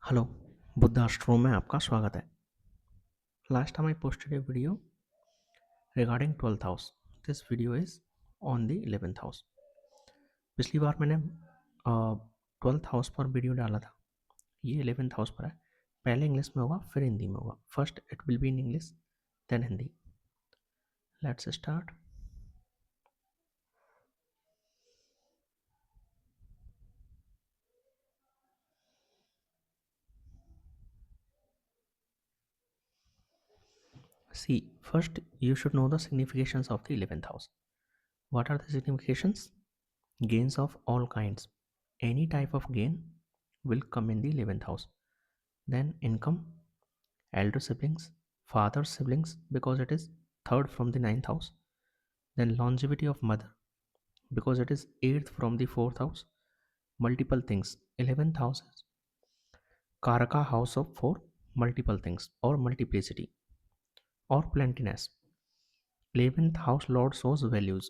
Hello, Buddha आश्रम में आपका स्वागत है। Last time I posted A video regarding 12th house. This video is on the 11th house. पिछली बार मैंने 12th हाउस पर वीडियो डाला था, ये 11th हाउस पर है। पहले इंग्लिश में होगा, फिर हिंदी में होगा। First it will be in English, then Hindi. Let's start. See, first you should know the significations of the 11th house. What are the significations? Gains of all kinds. Any type of gain will come in the 11th house. Then income, elder siblings, father siblings, because it is third from the ninth house. Then longevity of mother, because it is eighth from the fourth house. Multiple things. 11th house is Karaka house of for multiple things or multiplicity or plentiness. 11th house lord shows values.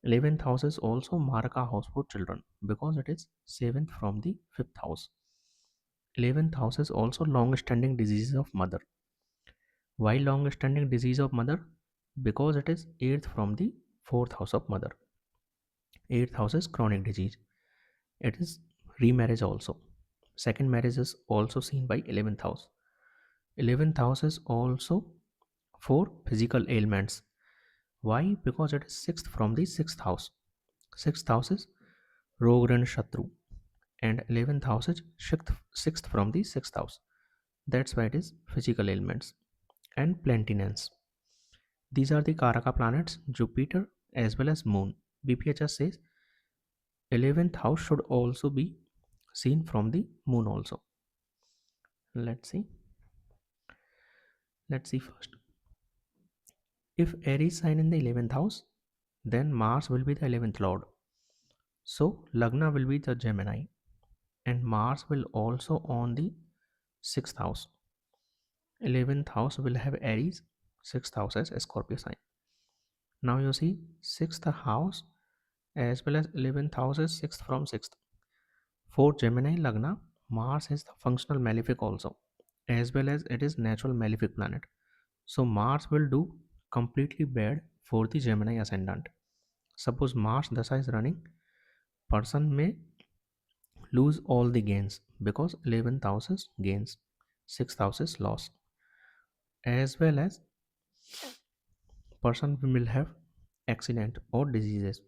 11th house is also Maraka house for children because it is 7th from the 5th house. 11th house is also long standing diseases of mother. Why long standing disease of mother? Because it is 8th from the 4th house of mother. 8th house is chronic disease. It is remarriage also. Second marriage is also seen by 11th house. 11th house is also for physical ailments. Why? Because it is 6th from the 6th house. 6th house is Rogran Shatru and 11th house is 6th from the 6th house. That's why it is physical ailments and plentiness. These are the Karaka planets, Jupiter as well as Moon. BPHS says 11th house should also be seen from the Moon also. Let's see. Let's see first. If Aries sign in the 11th house, then Mars will be the 11th lord. So Lagna will be the Gemini and Mars will also on the 6th house. 11th house will have Aries, 6th house as Scorpio sign. Now you see 6th house as well as 11th house is 6th from 6th. For Gemini Lagna, Mars is the functional malefic also, as well as it is natural malefic planet. So Mars will do completely bad for the Gemini ascendant. Suppose Mars Dasha is running, person may lose all the gains because 11th house is gains, 6th house is loss, as well as person will have accident or diseases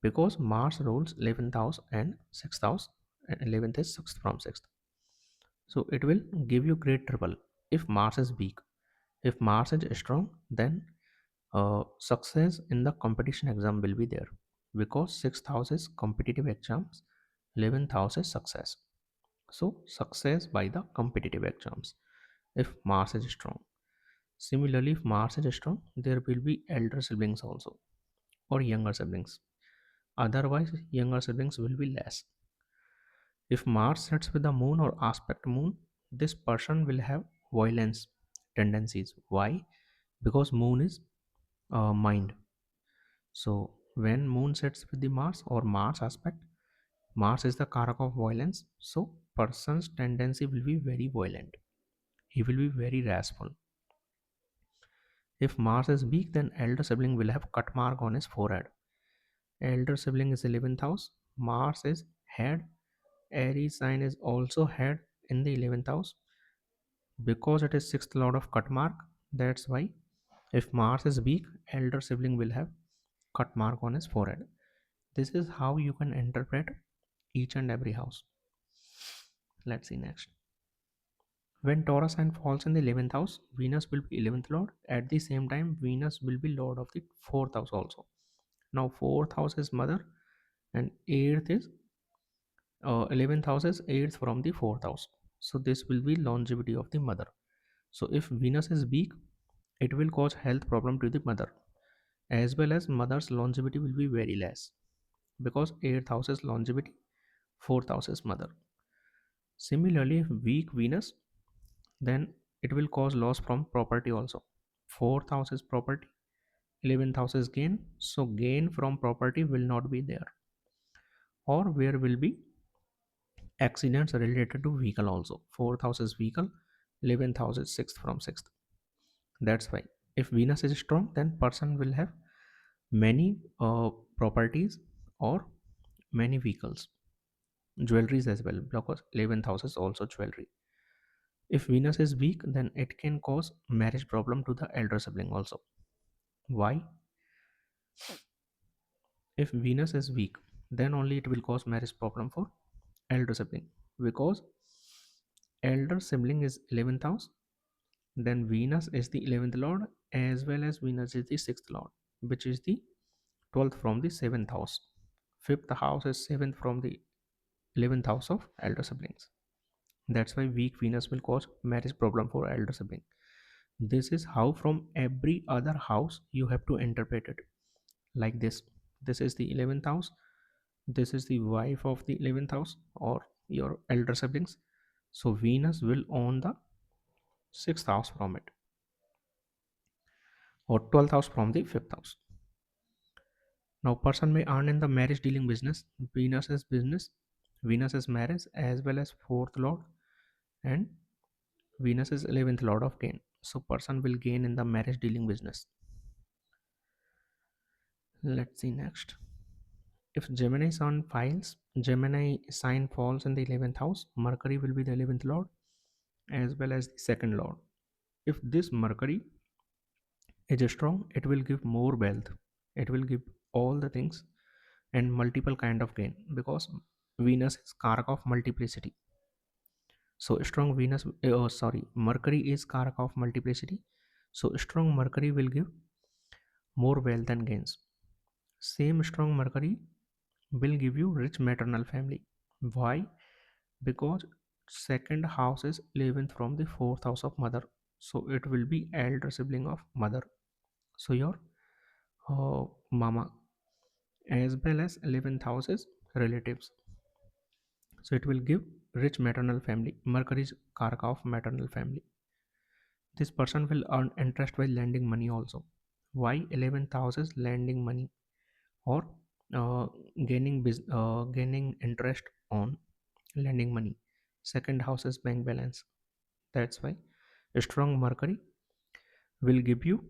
because Mars rules 11th house and 6th house, and 11th is 6th from 6th. So it will give you great trouble if Mars is weak. If Mars is strong, then success in the competition exam will be there because 6th house is competitive exams, 11th house is success. So success by the competitive exams if Mars is strong. Similarly, if Mars is strong, there will be elder siblings also or younger siblings. Otherwise, younger siblings will be less. If Mars sets with the moon or aspect moon, this person will have violence tendencies. Why? Because moon is mind. So when moon sets with the Mars or Mars aspect, Mars is the karak of violence. So person's tendency will be very violent. He will be very wrathful. If Mars is weak, then elder sibling will have cut mark on his forehead. Elder sibling is 11th house. Mars is head. Aries sign is also head in the 11th house. Because it is 6th lord of cut mark, that's why if Mars is weak, elder sibling will have cut mark on his forehead. This is how you can interpret each and every house. Let's see next. When Taurus sign falls in the 11th house, Venus will be 11th lord. At the same time, Venus will be lord of the 4th house also. Now 4th house is mother and 8th is 11th house is 8th from the 4th house. So this will be longevity of the mother. So if Venus is weak, it will cause health problem to the mother, as well as mother's longevity will be very less because 8th house is longevity, 4th house is mother. Similarly, if weak Venus, then it will cause loss from property also. 4th house is property, 11th house is gain, so gain from property will not be there, or where will be Accidents related to vehicle also. Fourth house is vehicle, 11th house is sixth from sixth. That's why if Venus is strong, then person will have many properties or many vehicles, jewelries as well, because 11th house is also jewelry. If Venus is weak, then it can cause marriage problem to the elder sibling also. Why? If Venus is weak, then only it will cause marriage problem for elder sibling, because elder sibling is 11th house, then Venus is the 11th lord, as well as Venus is the 6th lord, which is the 12th from the 7th house. 5th house is 7th from the 11th house of elder siblings. That's why weak Venus will cause marriage problem for elder sibling. This is how from every other house you have to interpret it, like this. This is the 11th house, this is the wife of the 11th house or your elder siblings. So Venus will own the 6th house from it, or 12th house from the 5th house. Now person may earn in the marriage dealing business. Venus is business, Venus is marriage, as well as 4th lord, and Venus is 11th lord of gain. So person will gain in the marriage dealing business. Let's see next. If Gemini sun files, Gemini sign falls in the 11th house, Mercury will be the 11th lord as well as the second lord. If this Mercury is strong, it will give more wealth. It will give all the things and multiple kind of gain, because Venus is karak of multiplicity. So strong Venus, Mercury is karak of multiplicity. So strong Mercury will give more wealth and gains. Same strong Mercury will give you rich maternal family. Why? Because second house is 11th from the fourth house of mother, so it will be elder sibling of mother. So your mama, as well as 11th house is relatives, so it will give rich maternal family. Mercury is karaka of maternal family. This person will earn interest while lending money also. Why 11th house is lending money or uh, gaining interest on lending money. Second house is bank balance. That's why a strong Mercury will give you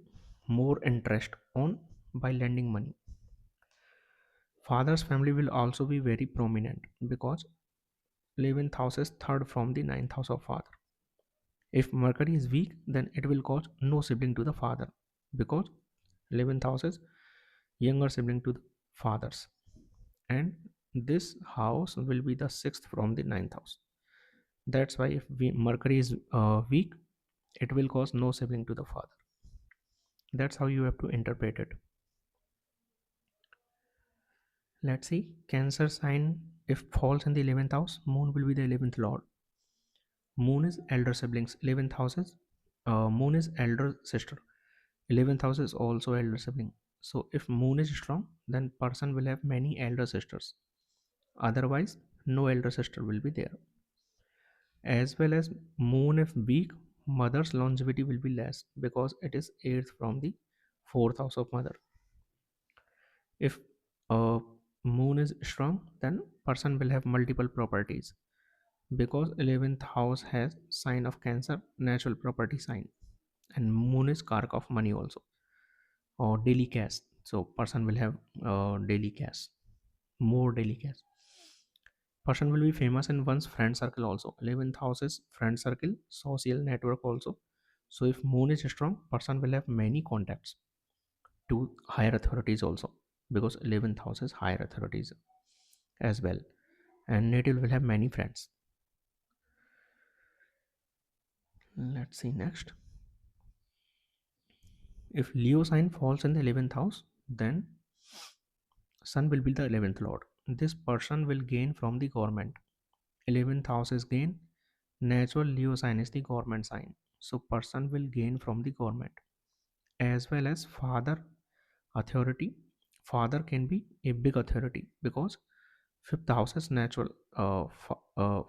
more interest on by lending money. Father's family will also be very prominent, because 11th house is third from the ninth house of father. If Mercury is weak, then it will cause no sibling to the father, because 11th house is younger sibling to the fathers, and this house will be the sixth from the ninth house. That's why if Mercury is weak, it will cause no sibling to the father. That's how you have to interpret it. Let's see. Cancer sign, if falls in the 11th house, moon will be the 11th lord. Moon is elder siblings, 11th houses. Moon is elder sister, 11th house is also elder sibling. So if moon is strong, then person will have many elder sisters. Otherwise, no elder sister will be there. As well as moon if weak, mother's longevity will be less, because it is 8th from the 4th house of mother. If moon is strong, then person will have multiple properties, because 11th house has sign of Cancer, natural property sign, and moon is kark of money also, or daily cash. So person will have daily cash, more daily cash. Person will be famous in one's friend circle also. 11th house is friend circle, social network also. So if moon is strong, person will have many contacts to higher authorities also, because 11th house is higher authorities as well, and native will have many friends. Let's see next. If Leo sign falls in the 11th house, then sun will be the 11th lord. This person will gain from the government. 11th house is gain, natural Leo sign is the government sign, so person will gain from the government, as well as father authority. Father can be a big authority, because fifth house is natural,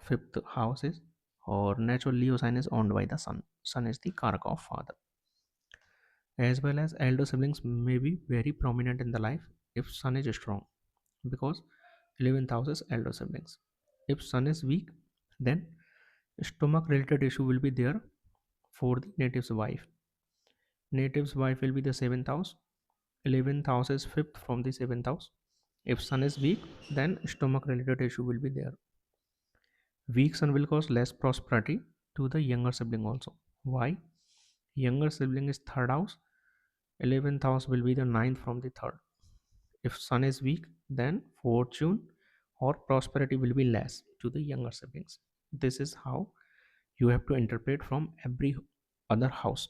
fifth house is, or natural Leo sign is owned by the sun. Sun is the karaka of father. As well as elder siblings may be very prominent in the life if sun is strong, because 11th house is elder siblings. If sun is weak, then stomach related issue will be there for the native's wife. Native's wife will be the 7th house. 11th house is 5th from the 7th house. If sun is weak, then stomach related issue will be there. Weak sun will cause less prosperity to the younger sibling also. Why? Younger sibling is 3rd house. 11th house will be the ninth from the 3rd. If sun is weak, then fortune or prosperity will be less to the younger siblings. This is how you have to interpret from every other house.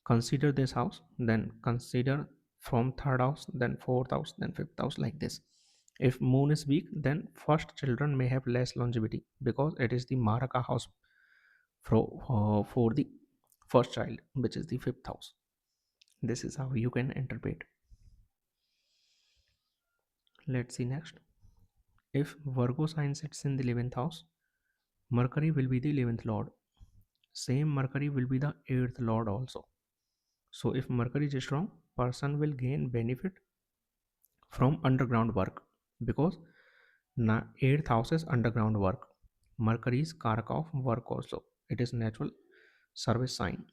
Consider this house, then consider from 3rd house, then 4th house, then 5th house, like this. If moon is weak, then first children may have less longevity because it is the Maraka house for the first child, which is the 5th house. This is how you can interpret. Let's see next. If Virgo sign sits in the 11th house, Mercury will be the 11th lord. Same Mercury will be the 8th lord also. So if Mercury is strong, person will gain benefit from underground work because 8th house is underground work. Mercury is Karaka of work also. It is natural service sign.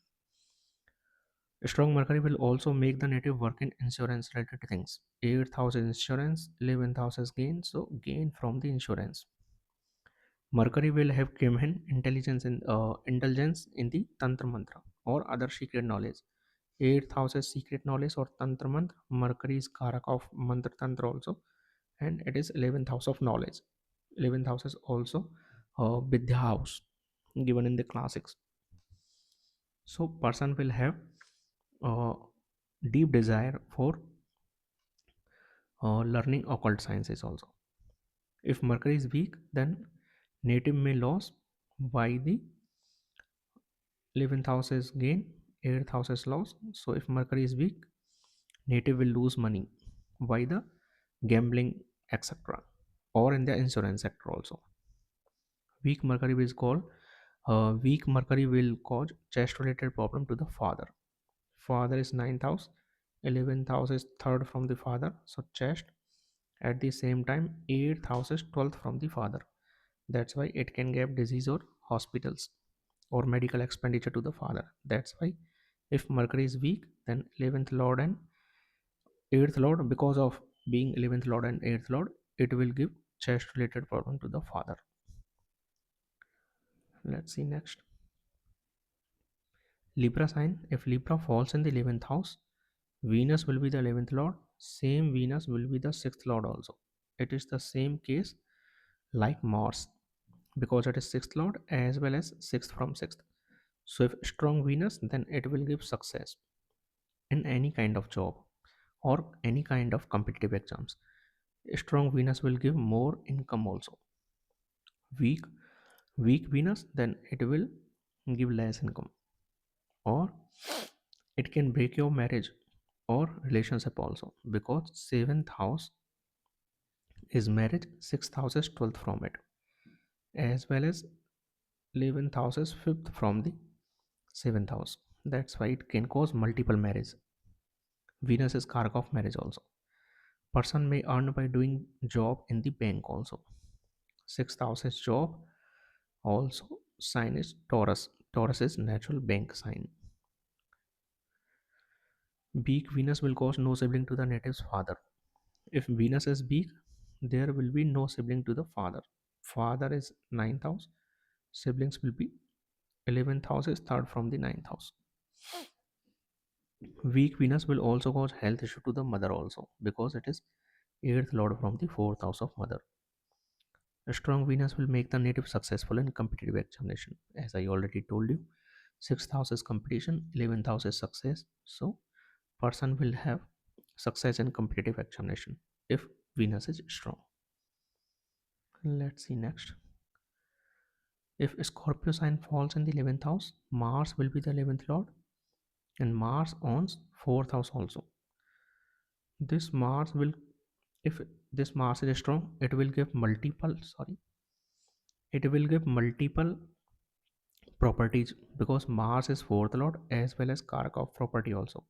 Strong Mercury will also make the native work in insurance related things. 8th house is insurance, 11th house is gain, so gain from the insurance. Mercury will have given indulgence in the Tantra Mantra or other secret knowledge. 8th house is secret knowledge or Tantra Mantra. Mercury is Karaka of Mantra Tantra also, and it is 11th house of knowledge. 11th house is also Vidya house given in the classics. So person will have uh, deep desire for learning occult sciences also. If Mercury is weak, then native may lose by the 11th house is gain, 8th house is loss. So if Mercury is weak, native will lose money by the gambling, etc., or in the insurance sector also. Weak Mercury will cause chest related problem to the father. Father is 9th house, 11th house is 3rd from the father, so chest. At the same time, 8th house is 12th from the father. That's why it can give disease or hospitals or medical expenditure to the father. That's why if Mercury is weak, then 11th lord and 8th lord, because of being 11th lord and 8th lord, it will give chest related problem to the father. Let's see next. Libra sign. If Libra falls in the 11th house, Venus will be the 11th lord. Same Venus will be the 6th lord also. It is the same case like Mars because it is 6th lord as well as 6th from 6th. So if strong Venus, then it will give success in any kind of job or any kind of competitive exams. Strong Venus will give more income also. Weak weak Venus, then it will give less income, or it can break your marriage or relationship also because 7th house is marriage, 6th house is 12th from it, as well as 11th house is 5th from the 7th house. That's why it can cause multiple marriage. Venus is karaka of marriage also. Person may earn by doing job in the bank also. 6th house is job also. Sign is Taurus. Taurus is natural bank sign. Weak Venus will cause no sibling to the native's father. If Venus is weak, there will be no sibling to the father. Father is 9th house. Siblings will be 11th house is 3rd from the 9th house. Weak Venus will also cause health issue to the mother also because it is 8th lord from the 4th house of mother. A strong Venus will make the native successful in competitive examination. As I already told you, 6th house is competition, 11th house is success. So person will have success in competitive examination if Venus is strong. Let's see next. If Scorpio sign falls in the 11th house, Mars will be the 11th lord, and Mars owns 4th house also. This Mars will, if this Mars is strong, it will give multiple properties because Mars is 4th lord as well as Karaka of property also.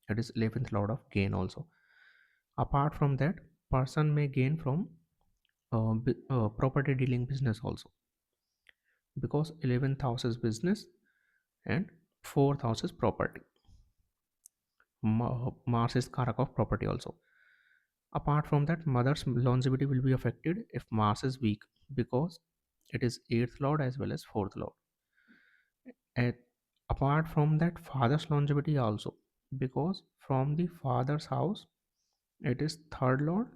It is 11th lord of gain also. Apart from that, person may gain from property dealing business also, because 11th house is business and 4th house is property. Mars is karak of property also. Apart from that, mother's longevity will be affected if Mars is weak, because it is 8th lord as well as 4th lord. And apart from that, father's longevity also, because from the father's house it is 3rd lord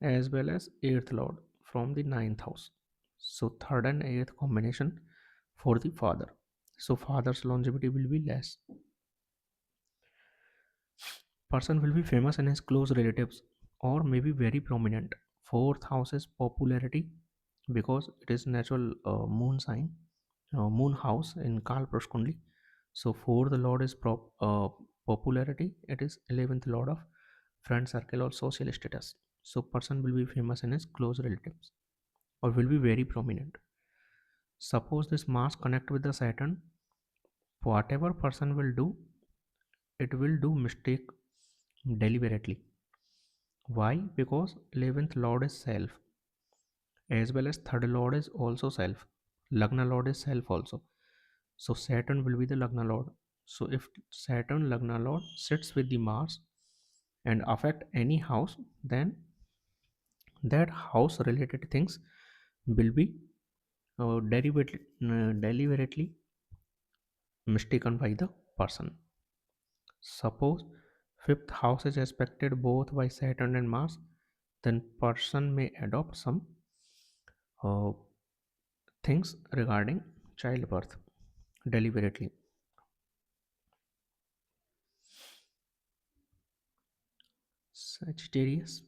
as well as 8th lord from the 9th house. So 3rd and 8th combination for the father. So father's longevity will be less. Person will be famous in his close relatives or maybe very prominent. 4th house is popularity, because it is natural moon sign, moon house in Kalprush Kundli. So 4th lord is popularity. It is 11th lord of friend circle or social status. So person will be famous in his close relatives or will be very prominent. Suppose this Mars connect with the Saturn, whatever person will do, it will do mistake deliberately. Why? Because 11th lord is self, as well as 3rd lord is also self. Lagna lord is self also. So Saturn will be the Lagna lord. So if Saturn Lagna lord sits with the Mars and affect any house, then that house related things will be deliberately mistaken by the person. Suppose fifth house is aspected both by Saturn and Mars, then person may adopt some uh, things regarding childbirth deliberately. Sagittarius.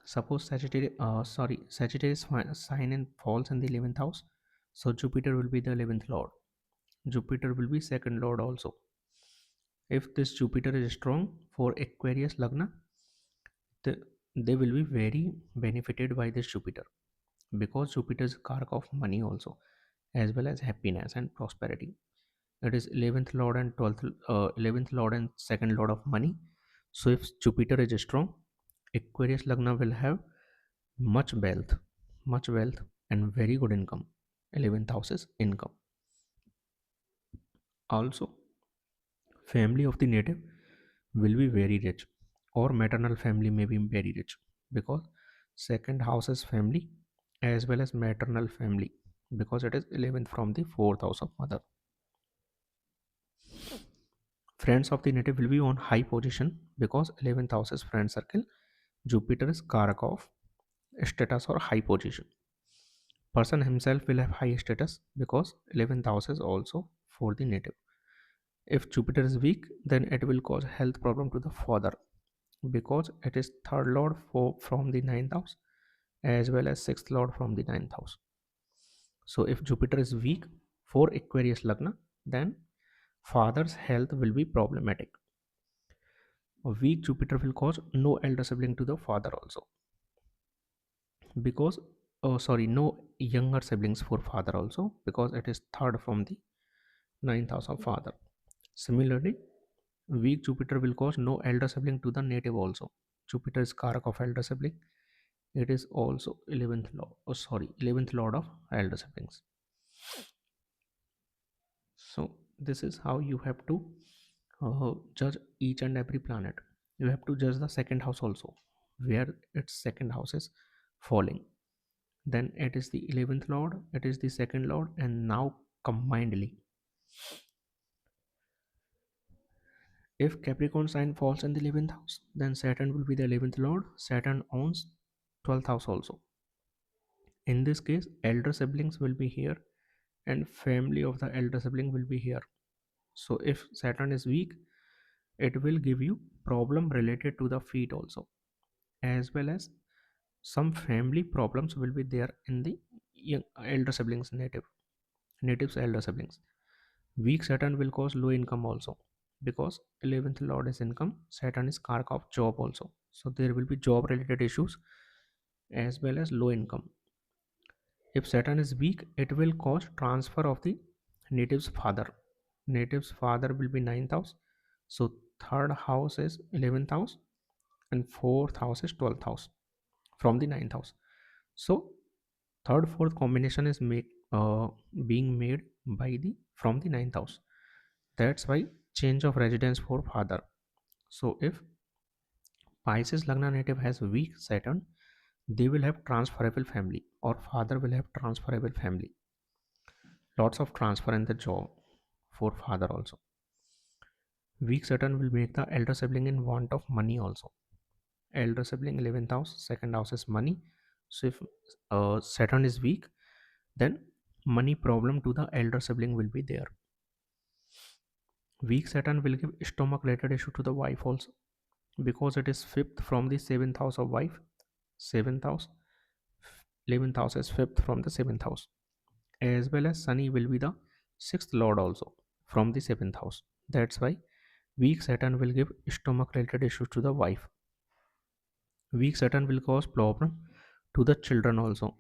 Suppose Sagittarius sign and falls in the 11th house. So Jupiter will be the 11th lord. Jupiter will be second lord also. If this Jupiter is strong for Aquarius Lagna, they will be very benefited by this Jupiter, because Jupiter is kark of money also, as well as happiness and prosperity. It is 11th lord and 12th 11th lord and second lord of money. So if Jupiter is strong, Aquarius Lagna will have much wealth, much wealth and very good income. 11th house is income. Also, family of the native will be very rich, or maternal family may be very rich, because second house is family as well as maternal family, because it is 11th from the 4th house of mother. Friends of the native will be on high position, because 11th house is friend circle. Jupiter is karak of status or high position. Person himself will have high status, because 11th house is also for the native. If Jupiter is weak, then it will cause health problem to the father, because it is third lord from the ninth house as well as sixth lord from the ninth house. So if Jupiter is weak for Aquarius Lagna, then father's health will be problematic. A weak Jupiter will cause no elder sibling to the father also, because no younger siblings for father also, because it is third from the ninth house of father. Similarly, weak Jupiter will cause no elder sibling to the native also. Jupiter is karak of elder sibling. It is also 11th lord of elder siblings. So this is how you have to judge each and every planet. You have to judge the second house also, where its second house is falling. Then it is the 11th lord, it is the second lord, and now combinedly. If Capricorn sign falls in the 11th house, then Saturn will be the 11th lord. Saturn owns 12th house also. In this case, elder siblings will be here and family of the elder sibling will be here. So if Saturn is weak, it will give you problem related to the feet also, as well as some family problems will be there in the young elder siblings, natives elder siblings. Weak Saturn will cause low income also, because 11th lord is income. Saturn is kark of job also, so there will be job related issues as well as low income. If Saturn is weak, it will cause transfer of the native's father. Native's father will be ninth house. So third house is 11th house and fourth house is 12th house from the ninth house. So third fourth combination is being made by the from the ninth house. That's why change of residence for father. So if Pisces Lagna native has weak Saturn, they will have transferable family, or father will have transferable family. Lots of transfer in the job for father also. Weak Saturn will make the elder sibling in want of money also. Elder sibling 11th house, second house is money. So if Saturn is weak, then money problem to the elder sibling will be there. Weak Saturn will give stomach related issue to the wife also, because it is fifth from the seventh house of wife. Seventh house, 11th house is fifth from the seventh house, as well as Sunny will be the sixth lord also from the seventh house. That's why weak Saturn will give stomach related issues to the wife. Weak Saturn will cause problem to the children also.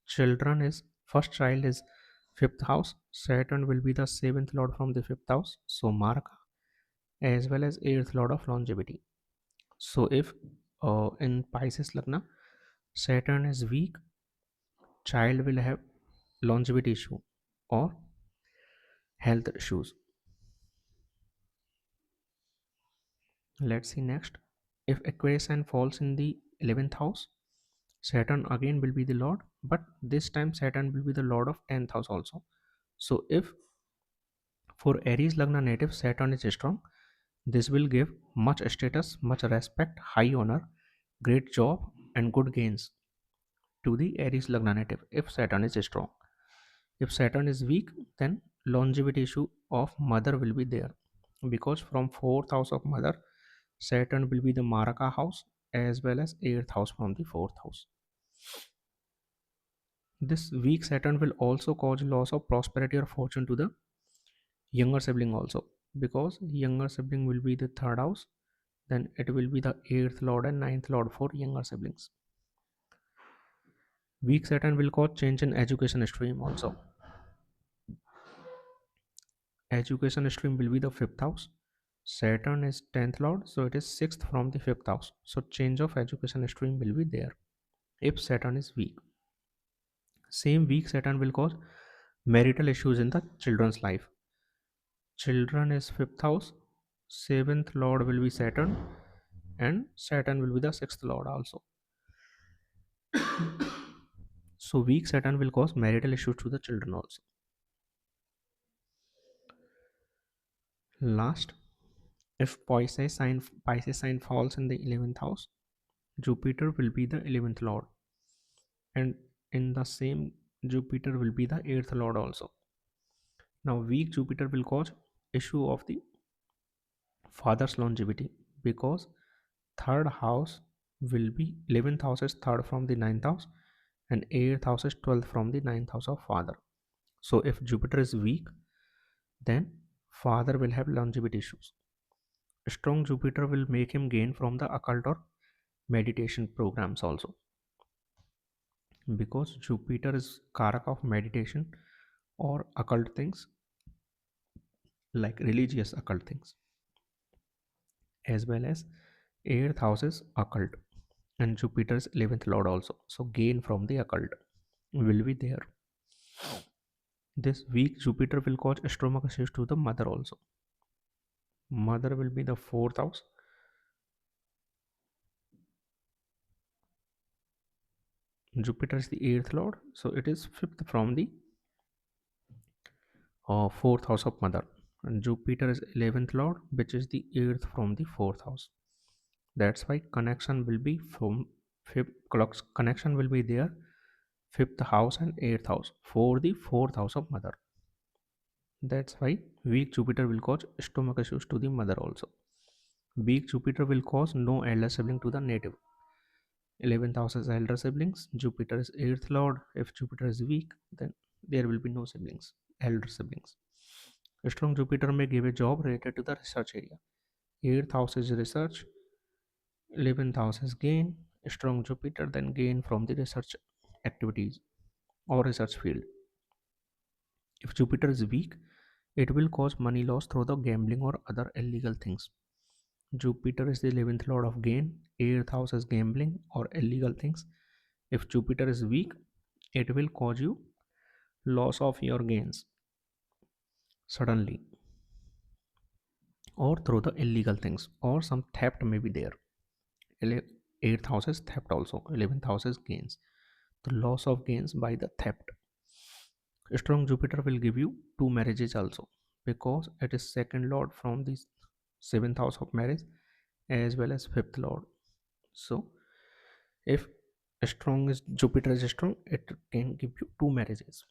Children is first child is fifth house. Saturn will be the seventh lord from the fifth house, so Marka, as well as eighth lord of longevity. So if in Pisces Lagna Saturn is weak, child will have longevity issue or health issues. Let's see next. If Aquarius sign falls in the 11th house, Saturn again will be the lord, but this time Saturn will be the lord of 10th house also. So if for Aries Lagna native Saturn is strong, this will give much status, much respect, high honor, great job, and good gains to the Aries Lagna native if Saturn is strong. If Saturn is weak, then longevity issue of mother will be there, because from fourth house of mother, Saturn will be the Maraka house, as well as eighth house from the fourth house. This weak Saturn will also cause loss of prosperity or fortune to the younger sibling also, because younger sibling will be the third house, then it will be the eighth lord and ninth lord for younger siblings. Weak Saturn will cause change in education stream also. Education stream will be the fifth house. Saturn is 10th lord, so it is sixth from the fifth house. So change of education stream will be there if Saturn is weak. Same weak Saturn will cause marital issues in the children's life. Children is fifth house, seventh lord will be Saturn, and Saturn will be the sixth lord also. So weak Saturn will cause marital issues to the children also. Last, if Pisces sign falls in the 11th house, Jupiter will be the 11th lord, and in the same Jupiter will be the 8th lord also. Now weak Jupiter will cause issue of the father's longevity, because third house will be 11th house is third from the ninth house, and 8th house is 12th from the ninth house of father. So if Jupiter is weak, then father will have longevity issues. Strong Jupiter will make him gain from the occult or meditation programs also, because Jupiter is karak of meditation or occult things, like religious occult things, as well as 8th house is occult, and Jupiter's 11th lord also. So gain from the occult will be there. This weak Jupiter will cause stomach issues to the mother also. Mother will be the fourth house. Jupiter is the eighth lord, so it is fifth from the fourth house of mother. And Jupiter is 11th lord, which is the eighth from the fourth house. That's why connection will be from fifth clocks. Connection will be there, fifth house and eighth house for the fourth house of mother. That's why weak Jupiter will cause stomach issues to the mother also. Weak Jupiter will cause no elder sibling to the native. 11th house is elder siblings. Jupiter is 8th lord. If Jupiter is weak, then there will be no siblings, elder siblings. A strong Jupiter may give a job related to the research area. 8th house is research. 11th house is gain. A strong Jupiter then gain from the research activities or research field. If Jupiter is weak, it will cause money loss through the gambling or other illegal things. Jupiter is the 11th lord of gain. 8th house is gambling or illegal things. If Jupiter is weak, it will cause you loss of your gains suddenly, or through the illegal things, or some theft may be there. 8th house is theft also, 11th house is gains. The loss of gains by the theft. Strong Jupiter will give you two marriages also, because it is second lord from the 7th house of marriage as well as fifth lord. So if strong is Jupiter is strong, it can give you two marriages.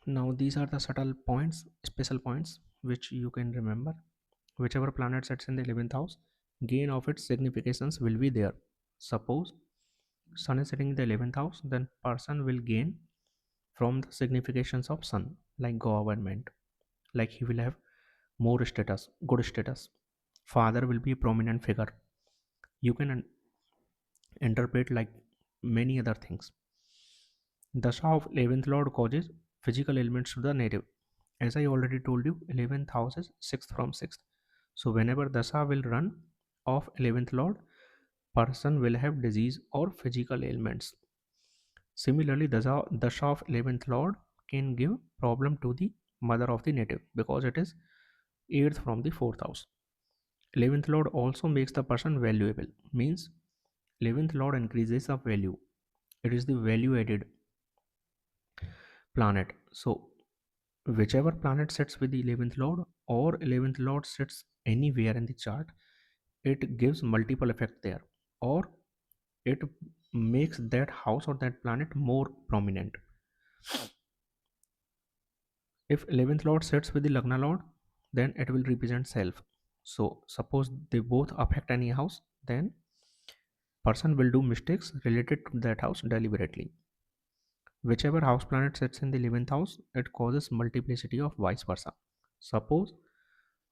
Now these are the subtle points, special points which you can remember. Whichever planet sits in the 11th house, gain of its significations will be there. Suppose Sun is sitting in the 11th house, then person will gain from the significations of Sun, like government, like he will have more status, good status. Father will be a prominent figure. You can interpret like many other things. Dasha of 11th Lord causes physical ailments to the native. As I already told you, 11th house is 6th from 6th. So whenever Dasha will run of 11th Lord, person will have disease or physical ailments. Similarly, Dasha of 11th Lord can give problem to the mother of the native, because it is 8th from the 4th house. 11th Lord also makes the person valuable, means 11th Lord increases of value. It is the value added planet. So whichever planet sits with the 11th lord, or 11th lord sits anywhere in the chart, it gives multiple effect there, or it makes that house or that planet more prominent. If 11th lord sits with the Lagna lord, then it will represent self. So suppose they both affect any house, then person will do mistakes related to that house deliberately. Whichever house planet sits in the 11th house, it causes multiplicity of vice versa. Suppose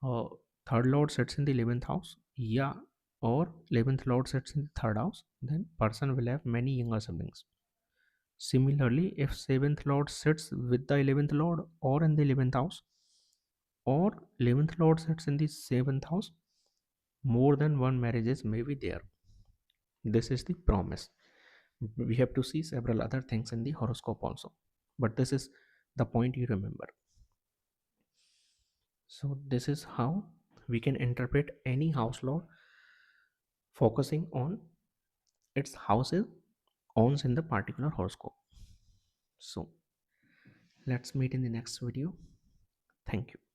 uh, third lord sits in the 11th house, yeah, or 11th lord sits in the third house, then person will have many younger siblings. Similarly, if 7th lord sits with the 11th lord or in the 11th house, or 11th lord sits in the 7th house, more than one marriages may be there. This is the promise. We have to see several other things in the horoscope also, but this is the point you remember. So this is how we can interpret any house lord, focusing on its houses owns in the particular horoscope. So let's meet in the next video. Thank you.